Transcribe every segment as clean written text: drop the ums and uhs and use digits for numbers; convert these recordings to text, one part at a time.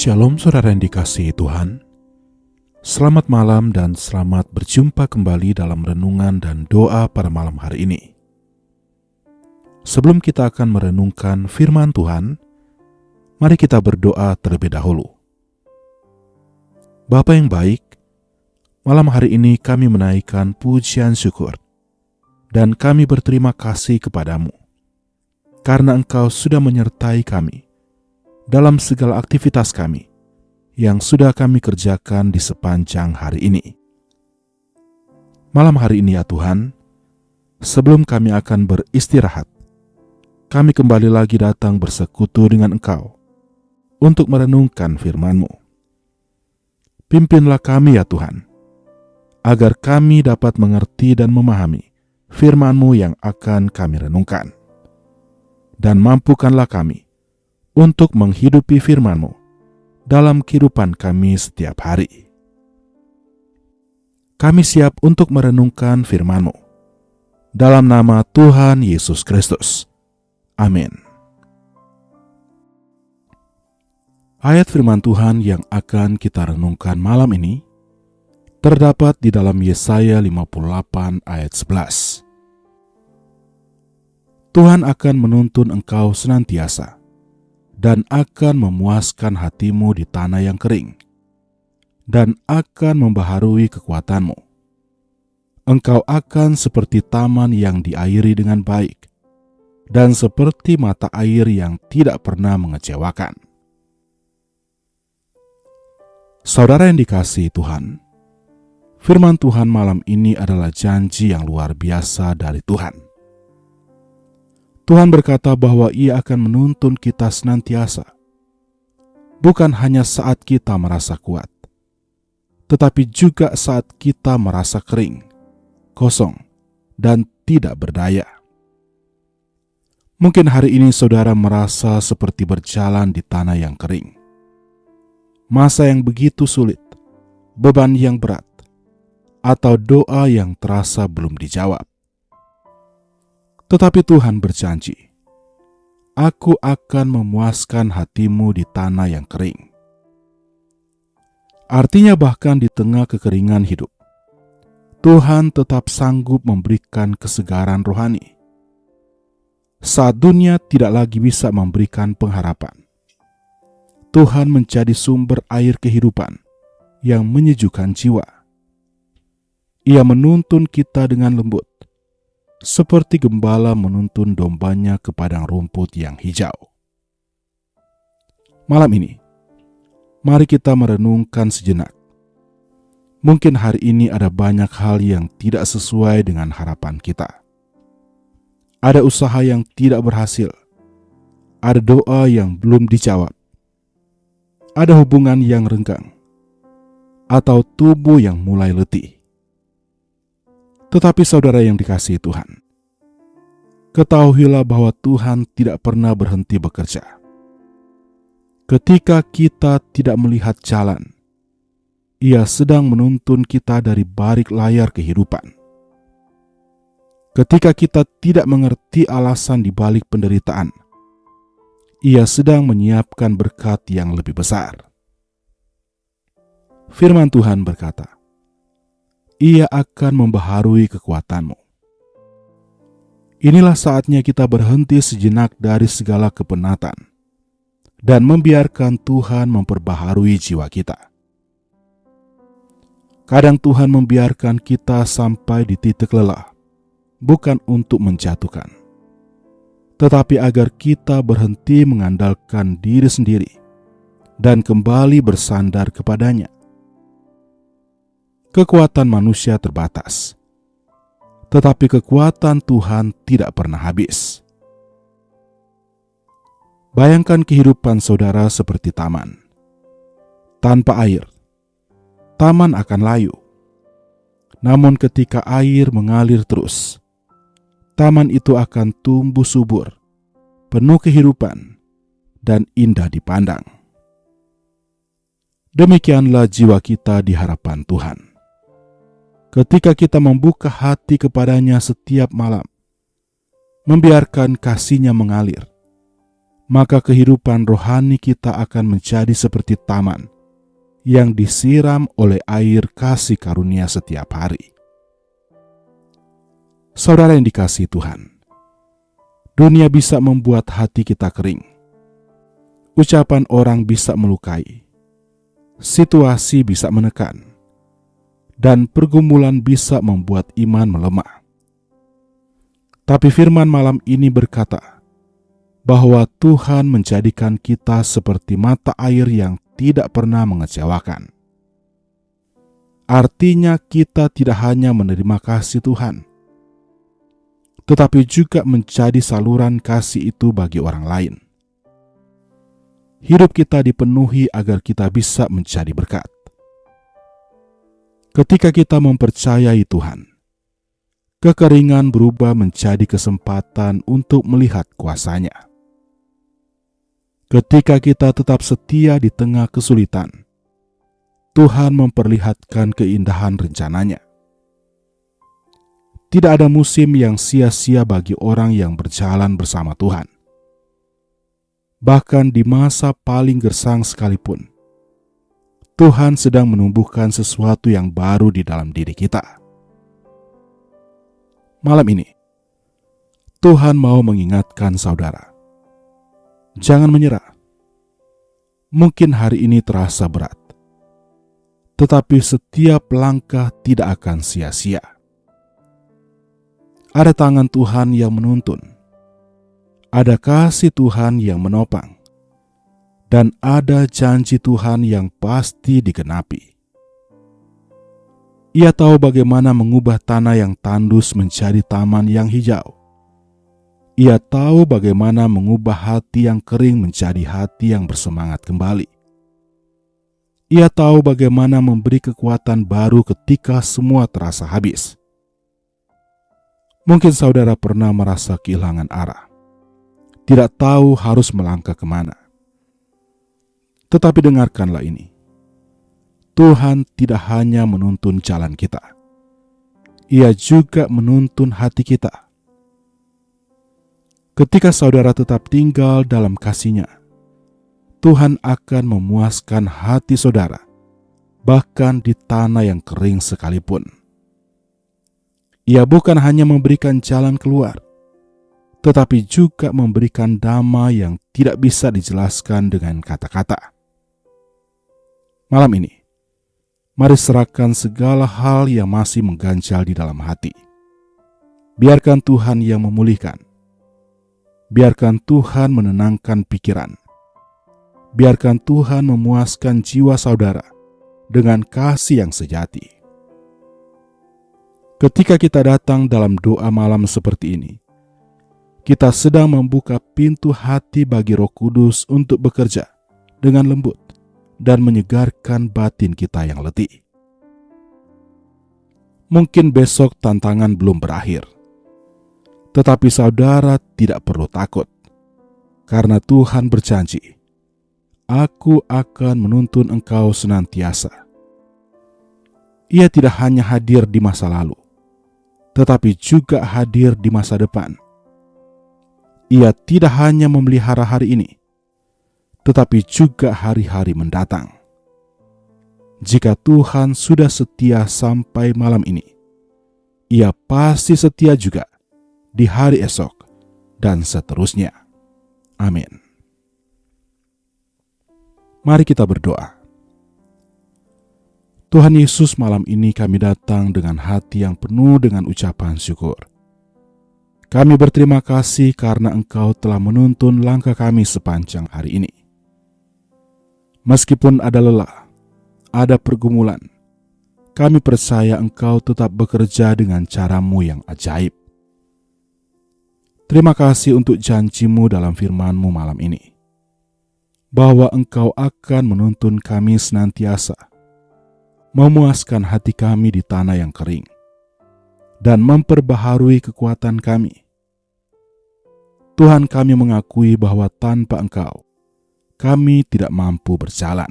Shalom saudara yang dikasihi Tuhan. Selamat malam dan selamat berjumpa kembali dalam renungan dan doa pada malam hari ini. Sebelum kita akan merenungkan firman Tuhan, mari kita berdoa terlebih dahulu. Bapa yang baik, malam hari ini kami menaikkan pujian syukur dan kami berterima kasih kepadamu karena Engkau sudah menyertai kami dalam segala aktivitas kami yang sudah kami kerjakan di sepanjang hari ini. Malam hari ini ya Tuhan, sebelum kami akan beristirahat, kami kembali lagi datang bersekutu dengan Engkau untuk merenungkan firman-Mu. Pimpinlah kami ya Tuhan, agar kami dapat mengerti dan memahami firman-Mu yang akan kami renungkan. Dan mampukanlah kami untuk menghidupi firman-Mu dalam kehidupan kami setiap hari. Kami siap untuk merenungkan firman-Mu dalam nama Tuhan Yesus Kristus. Amin. Ayat firman Tuhan yang akan kita renungkan malam ini terdapat di dalam Yesaya 58 ayat 11. Tuhan akan menuntun engkau senantiasa dan akan memuaskan hatimu di tanah yang kering, dan akan membaharui kekuatanmu. Engkau akan seperti taman yang diairi dengan baik, dan seperti mata air yang tidak pernah mengecewakan. Saudara yang dikasihi Tuhan, firman Tuhan malam ini adalah janji yang luar biasa dari Tuhan. Tuhan berkata bahwa Ia akan menuntun kita senantiasa, bukan hanya saat kita merasa kuat, tetapi juga saat kita merasa kering, kosong, dan tidak berdaya. Mungkin hari ini saudara merasa seperti berjalan di tanah yang kering. Masa yang begitu sulit, beban yang berat, atau doa yang terasa belum dijawab. Tetapi Tuhan berjanji, Aku akan memuaskan hatimu di tanah yang kering. Artinya bahkan di tengah kekeringan hidup, Tuhan tetap sanggup memberikan kesegaran rohani. Saat dunia tidak lagi bisa memberikan pengharapan, Tuhan menjadi sumber air kehidupan yang menyejukkan jiwa. Ia menuntun kita dengan lembut, seperti gembala menuntun dombanya ke padang rumput yang hijau. Malam ini, mari kita merenungkan sejenak. Mungkin hari ini ada banyak hal yang tidak sesuai dengan harapan kita. Ada usaha yang tidak berhasil. Ada doa yang belum dijawab. Ada hubungan yang renggang. Atau tubuh yang mulai letih. Tetapi saudara yang dikasihi Tuhan, ketahuilah bahwa Tuhan tidak pernah berhenti bekerja. Ketika kita tidak melihat jalan, Ia sedang menuntun kita dari balik layar kehidupan. Ketika kita tidak mengerti alasan di balik penderitaan, Ia sedang menyiapkan berkat yang lebih besar. Firman Tuhan berkata, Ia akan membaharui kekuatanmu. Inilah saatnya kita berhenti sejenak dari segala kepenatan dan membiarkan Tuhan memperbaharui jiwa kita. Kadang Tuhan membiarkan kita sampai di titik lelah, bukan untuk menjatuhkan, tetapi agar kita berhenti mengandalkan diri sendiri dan kembali bersandar kepadanya. Kekuatan manusia terbatas, tetapi kekuatan Tuhan tidak pernah habis. Bayangkan kehidupan saudara seperti taman. Tanpa air, taman akan layu. Namun ketika air mengalir terus, taman itu akan tumbuh subur, penuh kehidupan, dan indah dipandang. Demikianlah jiwa kita di hadapan Tuhan. Ketika kita membuka hati kepadanya setiap malam, membiarkan kasih-Nya mengalir, maka kehidupan rohani kita akan menjadi seperti taman yang disiram oleh air kasih karunia setiap hari. Saudara yang dikasihi Tuhan, dunia bisa membuat hati kita kering. Ucapan orang bisa melukai, situasi bisa menekan, dan pergumulan bisa membuat iman melemah. Tapi firman malam ini berkata bahwa Tuhan menjadikan kita seperti mata air yang tidak pernah mengecewakan. Artinya kita tidak hanya menerima kasih Tuhan, tetapi juga menjadi saluran kasih itu bagi orang lain. Hidup kita dipenuhi agar kita bisa menjadi berkat. Ketika kita mempercayai Tuhan, kekeringan berubah menjadi kesempatan untuk melihat kuasa-Nya. Ketika kita tetap setia di tengah kesulitan, Tuhan memperlihatkan keindahan rencana-Nya. Tidak ada musim yang sia-sia bagi orang yang berjalan bersama Tuhan. Bahkan di masa paling gersang sekalipun, Tuhan sedang menumbuhkan sesuatu yang baru di dalam diri kita. Malam ini, Tuhan mau mengingatkan saudara, jangan menyerah. Mungkin hari ini terasa berat, tetapi setiap langkah tidak akan sia-sia. Ada tangan Tuhan yang menuntun, ada kasih Tuhan yang menopang, dan ada janji Tuhan yang pasti digenapi. Ia tahu bagaimana mengubah tanah yang tandus menjadi taman yang hijau. Ia tahu bagaimana mengubah hati yang kering menjadi hati yang bersemangat kembali. Ia tahu bagaimana memberi kekuatan baru ketika semua terasa habis. Mungkin saudara pernah merasa kehilangan arah, tidak tahu harus melangkah kemana. Tetapi dengarkanlah ini, Tuhan tidak hanya menuntun jalan kita, Ia juga menuntun hati kita. Ketika saudara tetap tinggal dalam kasih-Nya, Tuhan akan memuaskan hati saudara, bahkan di tanah yang kering sekalipun. Ia bukan hanya memberikan jalan keluar, tetapi juga memberikan damai yang tidak bisa dijelaskan dengan kata-kata. Malam ini, mari serahkan segala hal yang masih mengganjal di dalam hati. Biarkan Tuhan yang memulihkan. Biarkan Tuhan menenangkan pikiran. Biarkan Tuhan memuaskan jiwa saudara dengan kasih yang sejati. Ketika kita datang dalam doa malam seperti ini, kita sedang membuka pintu hati bagi Roh Kudus untuk bekerja dengan lembut dan menyegarkan batin kita yang letih. Mungkin besok tantangan belum berakhir, tetapi saudara tidak perlu takut, karena Tuhan berjanji, "Aku akan menuntun engkau senantiasa." Ia tidak hanya hadir di masa lalu, tetapi juga hadir di masa depan. Ia tidak hanya memelihara hari ini, tetapi juga hari-hari mendatang. Jika Tuhan sudah setia sampai malam ini, Ia pasti setia juga di hari esok dan seterusnya. Amin. Mari kita berdoa. Tuhan Yesus, malam ini kami datang dengan hati yang penuh dengan ucapan syukur. Kami berterima kasih karena Engkau telah menuntun langkah kami sepanjang hari ini. Meskipun ada lelah, ada pergumulan, kami percaya Engkau tetap bekerja dengan cara-Mu yang ajaib. Terima kasih untuk janji-Mu dalam firman-Mu malam ini, bahwa Engkau akan menuntun kami senantiasa, memuaskan hati kami di tanah yang kering, dan memperbaharui kekuatan kami. Tuhan, kami mengakui bahwa tanpa Engkau, kami tidak mampu berjalan.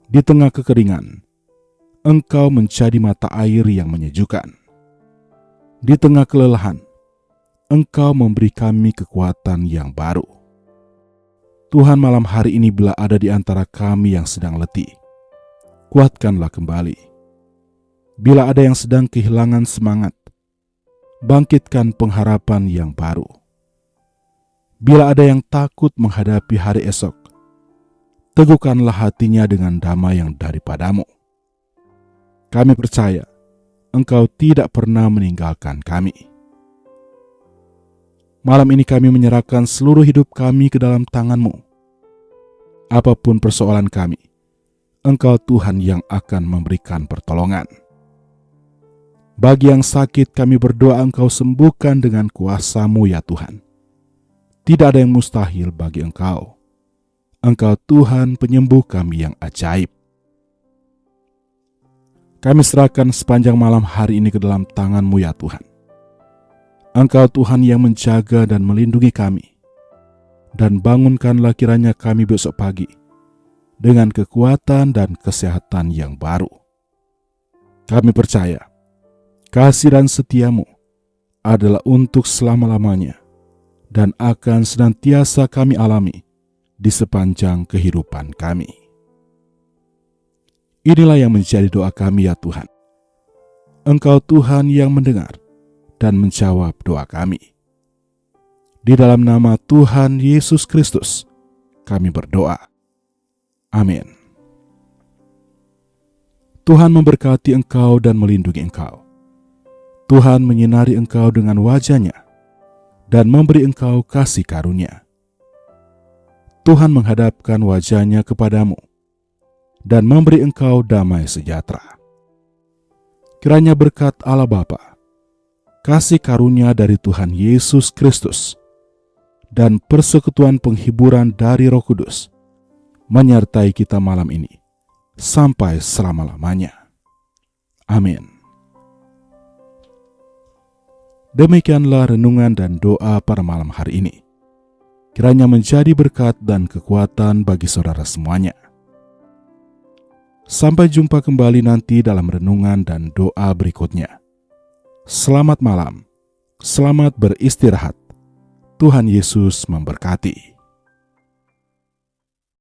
Di tengah kekeringan, Engkau menjadi mata air yang menyejukkan. Di tengah kelelahan, Engkau memberi kami kekuatan yang baru. Tuhan, malam hari ini bila ada di antara kami yang sedang letih, kuatkanlah kembali. Bila ada yang sedang kehilangan semangat, bangkitkan pengharapan yang baru. Bila ada yang takut menghadapi hari esok, teguhkanlah hatinya dengan damai yang daripadamu. Kami percaya Engkau tidak pernah meninggalkan kami. Malam ini kami menyerahkan seluruh hidup kami ke dalam tangan-Mu. Apapun persoalan kami, Engkau Tuhan yang akan memberikan pertolongan. Bagi yang sakit kami berdoa Engkau sembuhkan dengan kuasa-Mu ya Tuhan. Tidak ada yang mustahil bagi Engkau. Engkau Tuhan penyembuh kami yang ajaib. Kami serahkan sepanjang malam hari ini ke dalam tangan-Mu ya Tuhan. Engkau Tuhan yang menjaga dan melindungi kami. Dan bangunkanlah kiranya kami besok pagi dengan kekuatan dan kesehatan yang baru. Kami percaya kasih dan setia-Mu adalah untuk selama-lamanya dan akan senantiasa kami alami di sepanjang kehidupan kami. Inilah yang menjadi doa kami ya Tuhan. Engkau Tuhan yang mendengar dan menjawab doa kami. Di dalam nama Tuhan Yesus Kristus, kami berdoa. Amin. Tuhan memberkati engkau dan melindungi engkau. Tuhan menyinari engkau dengan wajah-Nya dan memberi engkau kasih karunia. Tuhan menghadapkan wajah-Nya kepadamu dan memberi engkau damai sejahtera. Kiranya berkat Allah Bapa, kasih karunia dari Tuhan Yesus Kristus, dan persekutuan penghiburan dari Roh Kudus menyertai kita malam ini sampai selama-lamanya. Amin. Demikianlah renungan dan doa pada malam hari ini. Kiranya menjadi berkat dan kekuatan bagi saudara semuanya. Sampai jumpa kembali nanti dalam renungan dan doa berikutnya. Selamat malam, selamat beristirahat. Tuhan Yesus memberkati.